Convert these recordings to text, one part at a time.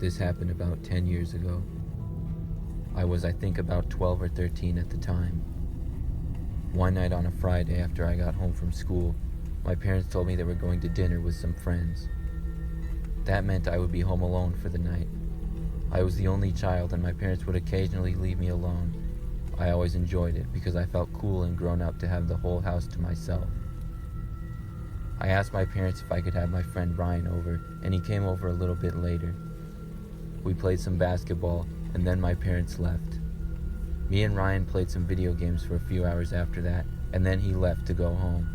This happened about 10 years ago. I was, I think, about 12 or 13 at the time. One night on a Friday after I got home from school, my parents told me they were going to dinner with some friends. That meant I would be home alone for the night. I was the only child and my parents would occasionally leave me alone. I always enjoyed it because I felt cool and grown up to have the whole house to myself. I asked my parents if I could have my friend Ryan over, and he came over a little bit later. We played some basketball, and then my parents left. Me and Ryan played some video games for a few hours after that, and then he left to go home.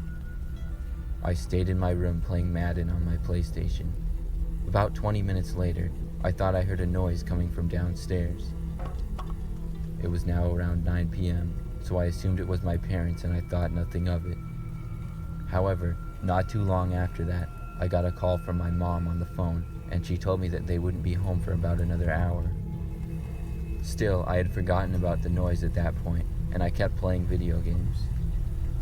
I stayed in my room playing Madden on my PlayStation. About 20 minutes later, I thought I heard a noise coming from downstairs. It was now around 9 p.m., so I assumed it was my parents and I thought nothing of it. However, not too long after that, I got a call from my mom on the phone, and she told me that they wouldn't be home for about another hour. Still, I had forgotten about the noise at that point, and I kept playing video games.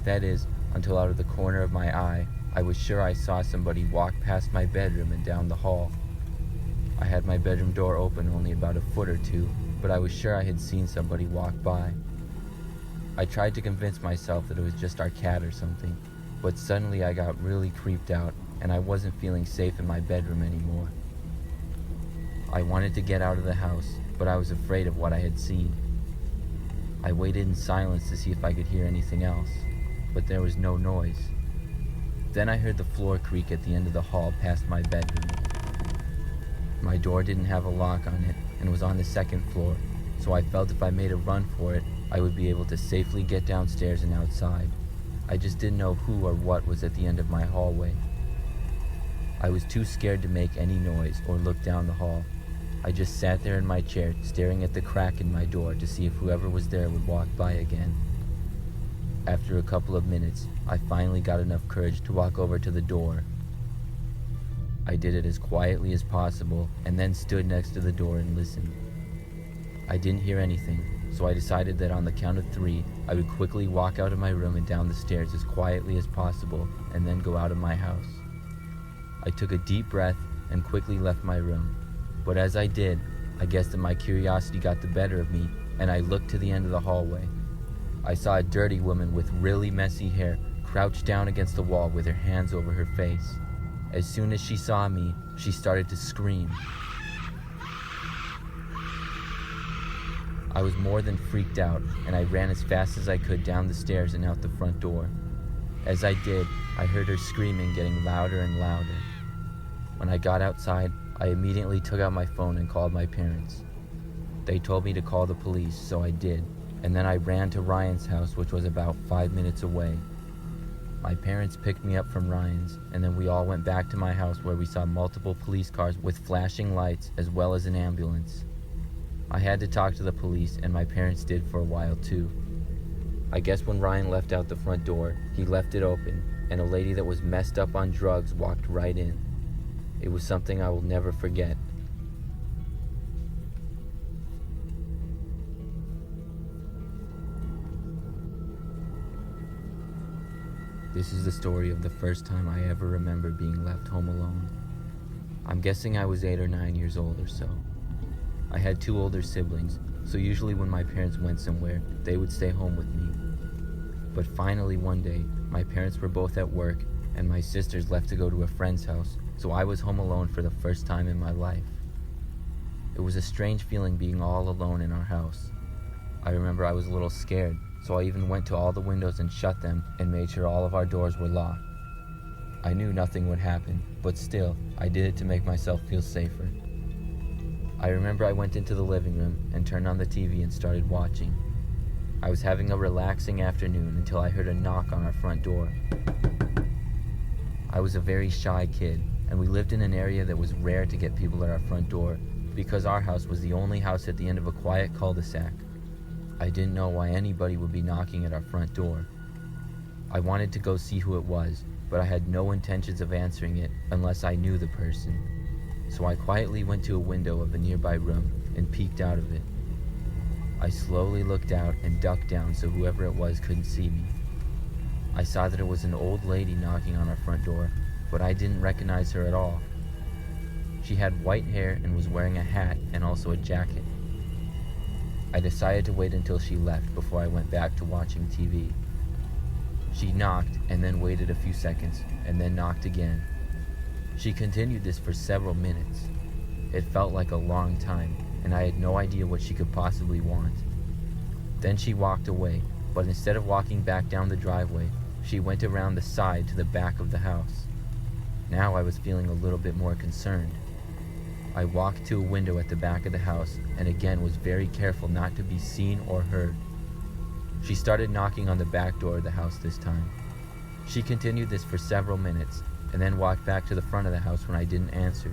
That is, until out of the corner of my eye, I was sure I saw somebody walk past my bedroom and down the hall. I had my bedroom door open only about a foot or two, but I was sure I had seen somebody walk by. I tried to convince myself that it was just our cat or something, but suddenly I got really creeped out and I wasn't feeling safe in my bedroom anymore. I wanted to get out of the house, but I was afraid of what I had seen. I waited in silence to see if I could hear anything else, but there was no noise. Then I heard the floor creak at the end of the hall past my bedroom. My door didn't have a lock on it and was on the second floor, so I felt if I made a run for it, I would be able to safely get downstairs and outside. I just didn't know who or what was at the end of my hallway. I was too scared to make any noise or look down the hall. I just sat there in my chair, staring at the crack in my door to see if whoever was there would walk by again. After a couple of minutes, I finally got enough courage to walk over to the door. I did it as quietly as possible and then stood next to the door and listened. I didn't hear anything, so I decided that on the count of 3, I would quickly walk out of my room and down the stairs as quietly as possible and then go out of my house. I took a deep breath and quickly left my room, but as I did, I guess that my curiosity got the better of me and I looked to the end of the hallway. I saw a dirty woman with really messy hair crouched down against the wall with her hands over her face. As soon as she saw me, she started to scream. I was more than freaked out, and I ran as fast as I could down the stairs and out the front door. As I did, I heard her screaming getting louder and louder. When I got outside, I immediately took out my phone and called my parents. They told me to call the police, so I did, and then I ran to Ryan's house, which was about 5 minutes away. My parents picked me up from Ryan's, and then we all went back to my house where we saw multiple police cars with flashing lights as well as an ambulance. I had to talk to the police, and my parents did for a while too. I guess when Ryan left out the front door, he left it open, and a lady that was messed up on drugs walked right in. It was something I will never forget. This is the story of the first time I ever remember being left home alone. I'm guessing I was 8 or 9 years old or so. I had 2 older siblings, so usually when my parents went somewhere, they would stay home with me. But finally one day, my parents were both at work, and my sisters left to go to a friend's house, so I was home alone for the first time in my life. It was a strange feeling being all alone in our house. I remember I was a little scared, so I even went to all the windows and shut them and made sure all of our doors were locked. I knew nothing would happen, but still, I did it to make myself feel safer. I remember I went into the living room and turned on the TV and started watching. I was having a relaxing afternoon until I heard a knock on our front door. I was a very shy kid, and we lived in an area that was rare to get people at our front door because our house was the only house at the end of a quiet cul-de-sac. I didn't know why anybody would be knocking at our front door. I wanted to go see who it was, but I had no intentions of answering it unless I knew the person. So I quietly went to a window of a nearby room and peeked out of it. I slowly looked out and ducked down so whoever it was couldn't see me. I saw that it was an old lady knocking on our front door, but I didn't recognize her at all. She had white hair and was wearing a hat and also a jacket. I decided to wait until she left before I went back to watching TV. She knocked and then waited a few seconds and then knocked again. She continued this for several minutes. It felt like a long time, and I had no idea what she could possibly want. Then she walked away, but instead of walking back down the driveway, she went around the side to the back of the house. Now I was feeling a little bit more concerned. I walked to a window at the back of the house and again was very careful not to be seen or heard. She started knocking on the back door of the house this time. She continued this for several minutes and then walked back to the front of the house when I didn't answer.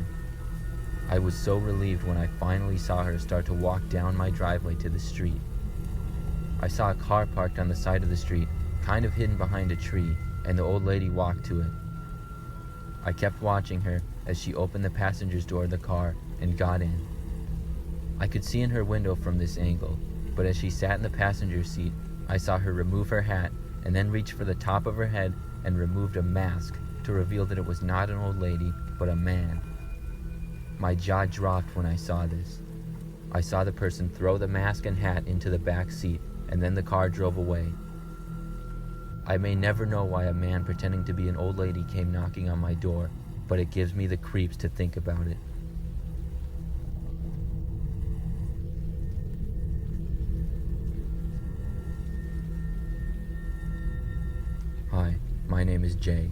I was so relieved when I finally saw her start to walk down my driveway to the street. I saw a car parked on the side of the street, kind of hidden behind a tree, and the old lady walked to it. I kept watching her as she opened the passenger's door of the car and got in. I could see in her window from this angle, but as she sat in the passenger seat, I saw her remove her hat and then reach for the top of her head and removed a mask to reveal that it was not an old lady, but a man. My jaw dropped when I saw this. I saw the person throw the mask and hat into the back seat, and then the car drove away. I may never know why a man pretending to be an old lady came knocking on my door, but it gives me the creeps to think about it. Hi, my name is Jay,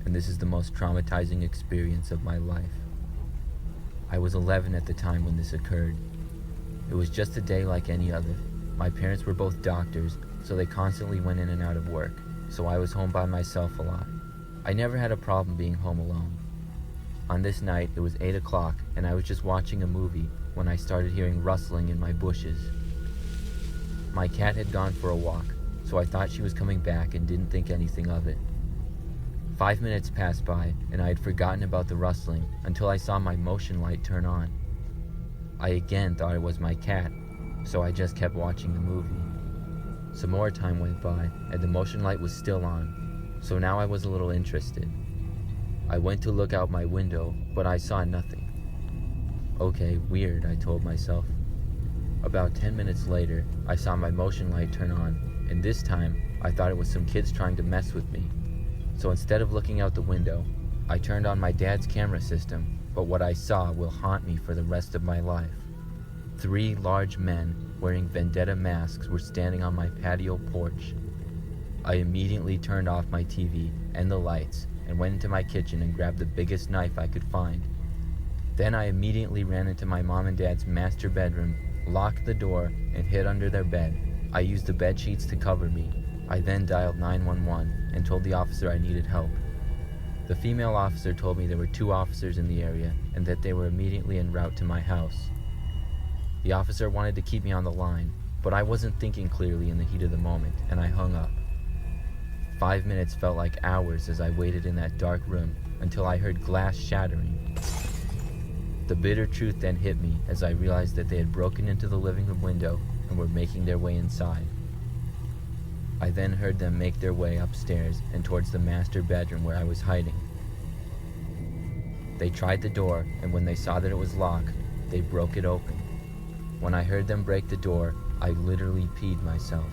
and this is the most traumatizing experience of my life. I was 11 at the time when this occurred. It was just a day like any other. My parents were both doctors, so they constantly went in and out of work, so I was home by myself a lot. I never had a problem being home alone. On this night, it was 8 o'clock, and I was just watching a movie when I started hearing rustling in my bushes. My cat had gone for a walk, so I thought she was coming back and didn't think anything of it. 5 minutes passed by, and I had forgotten about the rustling until I saw my motion light turn on. I again thought it was my cat, so I just kept watching the movie. Some more time went by, and the motion light was still on, so now I was a little interested. I went to look out my window, but I saw nothing. Okay, weird, I told myself. About 10 minutes later, I saw my motion light turn on, and this time, I thought it was some kids trying to mess with me. So instead of looking out the window, I turned on my dad's camera system, but what I saw will haunt me for the rest of my life. 3 large men wearing vendetta masks were standing on my patio porch. I immediately turned off my TV and the lights and went into my kitchen and grabbed the biggest knife I could find. Then I immediately ran into my mom and dad's master bedroom, locked the door, and hid under their bed. I used the bed sheets to cover me. I then dialed 911 and told the officer I needed help. The female officer told me there were 2 officers in the area and that they were immediately en route to my house. The officer wanted to keep me on the line, but I wasn't thinking clearly in the heat of the moment, and I hung up. 5 minutes felt like hours as I waited in that dark room until I heard glass shattering. The bitter truth then hit me as I realized that they had broken into the living room window and were making their way inside. I then heard them make their way upstairs and towards the master bedroom where I was hiding. They tried the door, and when they saw that it was locked, they broke it open. When I heard them break the door, I literally peed myself.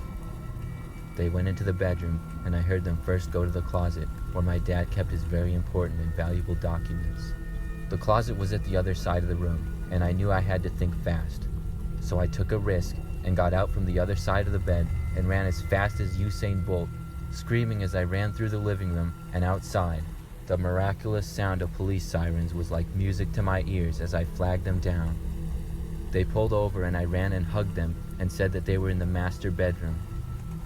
They went into the bedroom, and I heard them first go to the closet, where my dad kept his very important and valuable documents. The closet was at the other side of the room, and I knew I had to think fast. So I took a risk and got out from the other side of the bed and ran as fast as Usain Bolt, screaming as I ran through the living room and outside. The miraculous sound of police sirens was like music to my ears as I flagged them down. They pulled over and I ran and hugged them and said that they were in the master bedroom.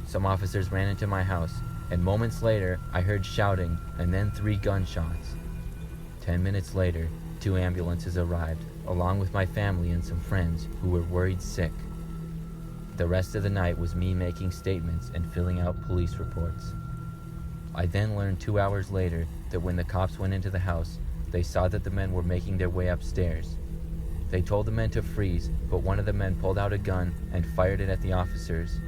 Some officers ran into my house, and moments later I heard shouting and then 3 gunshots. 10 minutes later, 2 ambulances arrived, along with my family and some friends who were worried sick. The rest of the night was me making statements and filling out police reports. I then learned 2 hours later that when the cops went into the house, they saw that the men were making their way upstairs. They told the men to freeze, but one of the men pulled out a gun and fired it at the officers.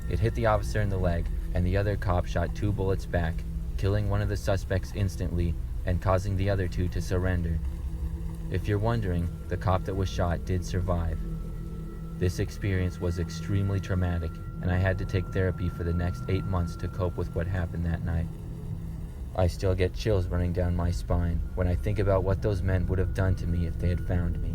It hit the officer in the leg, and the other cop shot 2 bullets back, killing one of the suspects instantly and causing the other 2 to surrender. If you're wondering, the cop that was shot did survive. This experience was extremely traumatic, and I had to take therapy for the next 8 months to cope with what happened that night. I still get chills running down my spine when I think about what those men would have done to me if they had found me.